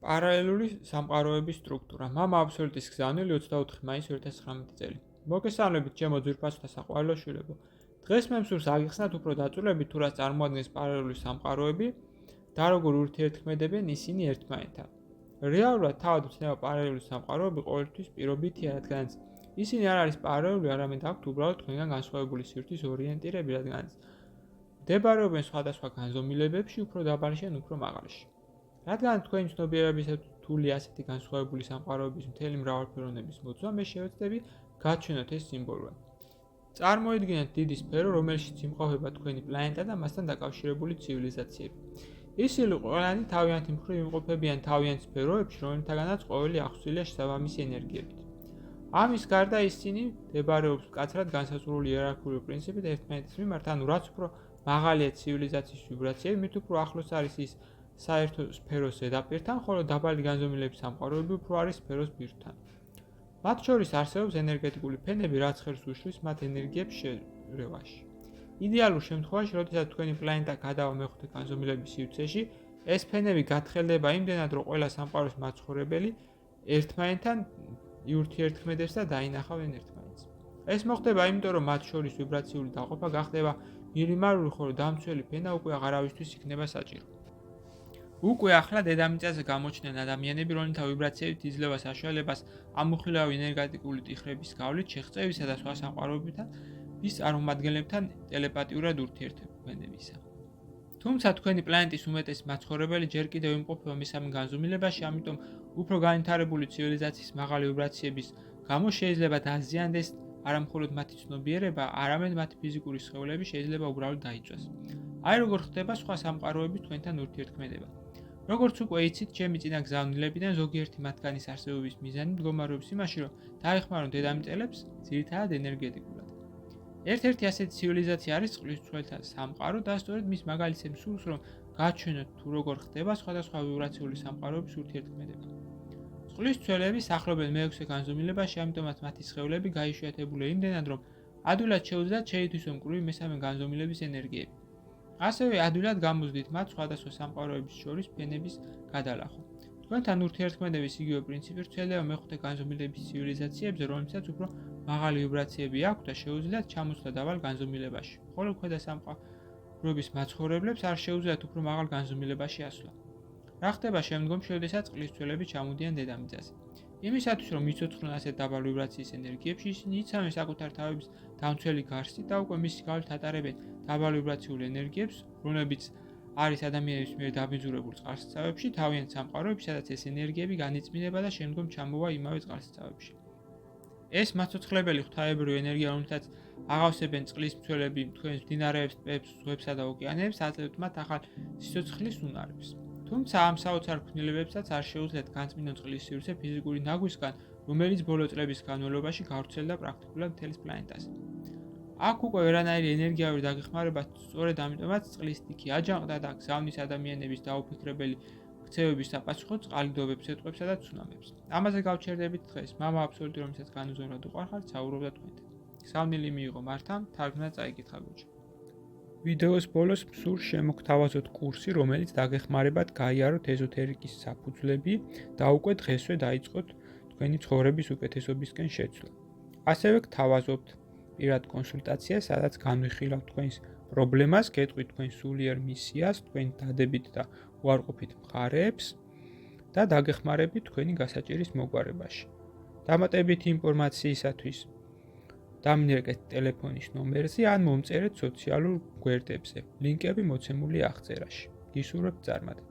პარალელური სამყაროების სტრუქტურა. მამა აბსოლუტის გზავნილი 24 მაისი 2019 წელი. მოგესალმებით, ჩემო ძვირფასო და საყვარელო შვილებო. დღეს მე მსურს აგიხსნათ უფრო დაწვრილებით თუ რას წარმოადგენს პარალელური სამყაროები და როგორ ურთიერთქმედებენ ისინი ერთმანეთთან. რეალურად თავად ვცნება პარალელური სამყაროები ყოველთვის პირობითია, რადგანაც ისინი არ არის პარალელური, არამედ აქვთ უბრალოდ თქვენგან განსხვავებული სივრცის ორიენტირები, რადგანაც მდებარეობენ სხვადასხვა განზომილებებში, უფრო დაბალში ან უფრო მაღალში. რადგან თქვენი ცნობიერებისათვის რთული ასეთი განსხვავებული სამყაროების მთელი მრავალფეროვნების მოძვა, მე შევეცდები გაჩვენოთ ეს სიმბოლურად. წარმოიდგინეთ დიდი სფერო, რომელშიც იმყოფება თქვენი პლანეტა და მასთან დაკავშირებული ცივილიზაციები. ისინი ყველანი თავიანთი მხრივ იმყოფებიან თავიანთ სფეროებში, რომელთაგანაც ყოველი აღსვილია შესაბამისი ენერგიებით. ამის გარდა ისინი მდებარეობს მკაცრად განსაზღვრული იერარქიული პრინციპით ერთმანეთის მიმართ, ანუ რაც უფრო მაღალია ცივილიზაციის ვიბრაციები, მით უფრო ახლოს არის ის საერთო სფეროს ზედაპირთან, ხოლო დაბალი განზომილების სამყაროები უფრო არის სფეროს ბირთვთან. მათ შორის არსებობს ენერგეტიკული ფენები, რაც ხელს უშლის მათ ენერგიებს შერევაში. იდეალურ შემთხვევაში, როდესაც თქვენი პლანეტა გადავა მეხუთე განზომილების სივრცეში, ეს ფენები გათხელდება იმდენად, რომ ყველა სამყაროს მაცხოვრებელი ერთმანეთთან ურთიერთქმედებს და დაინახავენ ერთმანეთს. ეს მოხდება იმიტომ, რომ მათ შორის ვიბრაციული დაყოფა გახდება მინიმალური, ხოლო დამცველი ფენა უკვე აღარავისთვის იქნება საჭირო. უკვე ახლა დედამიწაზე გამოჩნდნენ ადამიანები, რომელთა ვიბრაციებით იძლევა საშუალებას ამოხილავი ენერგეტიკული ტიხრების გავლით შეღწევისა და სხვა სამყაროებთან ის წარმომადგენლებთან ტელეპათიურად ურთიერთქმედებისა. თუმცა თქვენი პლანეტის უმეტესი მაცხოვრებელი ჯერ კიდევ იმყოფება მესამე განზომილებაში, ამიტომ უფრო განვითარებული ცივილიზაციის მაღალი ვიბრაციების გამო შეიძლება დაზიანდეს არა მხოლოდ მათი ცნობიერება, არამედ მათი ფიზიკური სხეულები შეიძლება უბრალოდ დაიწვას. აი როგორ ხდება სხვა სამყაროების თქვენთან ურთიერთქმედება. როგორც უკვე იცით, ჩემი წინა გზავნილებიდან ზოგიერთი მათგანის არსებობის მიზანი მდგომარეობს იმაში, რომ დაეხმარონ დედამიწელებს ძირითადად ენერგეტიკულად. ერთ-ერთი ასეთი ცივილიზაცია არის წყლის ცველთა სამყარო და სწორედ მის მაგალითზე მსურს, რომ გაჩვენოთ თუ როგორ ხდება სხვადასხვა ვიბრაციული სამყაროების ურთიერთქმედება. წყლის ცველები სახლობენ მეექვსე განზომილებაში, ამიტომაც მათი სხეულები გაიშვიათებულია იმდენად, რომ ადვილად შეუძლიათ შეითვისონ მკვრივი მესამე განზომილების ენერგიები. ასევე ადვილად გამოზდით მათ სხვადასხვა სამყაროების შორის ფენების გადალახვა. თქვენთან ურთიერთქმედების იგივე პრინციპი ვრცელდება მეხუთე განზომილების ცივილიზაციებზე, რომლებსაც უფრო მაღალი ვიბრაციები აქვთ და შეუძლიათ ჩამოსვლა დაბალ განზომილებაში, ხოლო ქვედა სამყაროების მაცხოვრებლებს არ შეუძლიათ უფრო მაღალ განზომილებაში ასვლა. რა ხდება შემდგომში, როდესაც წყლის ცველები ჩამოდიან დედამიწაზე? იმისათვის, რომ იცოცხლონ ასეთ დაბალ ვიბრაციის ენერგიებში, ისინი იცავენ საკუთარ თავების დამცველი გარსი და უკვე მისი გავლით ატარებენ დაბალ ვიბრაციულ ენერგიებს, რომლებიც არის ადამიანების მიერ დაბინძურებულ წყალსაცავებში, თავიანთ სამყაროებში, სადაც ეს ენერგიები განიწმინება და შემდგომ ჩამოვა იმავე წყალსაცავებში. ეს მაცოცხლებელი ღვთაებრივი ენერგია, რომელთაც აღავსებენ წყლის მცველები თქვენს მდინარეებს, ტბებს, ზღვებსა და ოკეანეებს, აძლევთ მათ ახალ სიცოცხლის უნარებს. თუმცა ამ საოცარ ქმნილებებსაც არ შეუძლიათ განწმინდონ წყლის სივრცე ფიზიკური ნაგვისგან, რომელიც ბოლო წლების განმავლობაში გავრცელდა პრაქტიკულად მთელს პლანეტაზე. აქ უკვე ვერანაირი ენერგიაური დაგეხმარება, სწორედ ამიტომაც წყლის ტიქი აჯანყდა და გზავნის ადამიანების დაუფიქრებელი ქცევების საპასუხოდ წყალდიდობებს, სიტყვებსა და ცუნამებს. ამაზე გავჩერდებით დღეს. მამა აბსოლუტი, რომელსაც განუზომრად უყვარხართ, საუბრობდა თქვენთან. გზავნილი მიიღო მართან, თარგმნა წაიკითხა გუჩა. ვიდეოს ბოლოს მსურს შემოგთავაზოთ კურსი, რომელიც დაგეხმარებათ გაიაროთ ეზოთერიკის საფუძვლები და უკვე დღესვე დაიწყოთ თქვენი ცხოვრების უკეთესობისკენ შეცვლა. ასევე გთავაზობთ პირად კონსულტაციას, სადაც განვიხილავთ თქვენს პრობლემას, გეტყვით თქვენ სულიერ მისიას, თქვენი დადებით და უარყოფით მხარეებს და დაგეხმარებით თქვენი გასაჭირის მოგვარებაში. დამატებითი ინფორმაციისათვის დამნერგეთ ტელეფონის ნომერზე ან მომწერეთ სოციალურ გვერდებზე. ლინკები მოცემულია აღწერაში. გისურვებთ წარმატებას.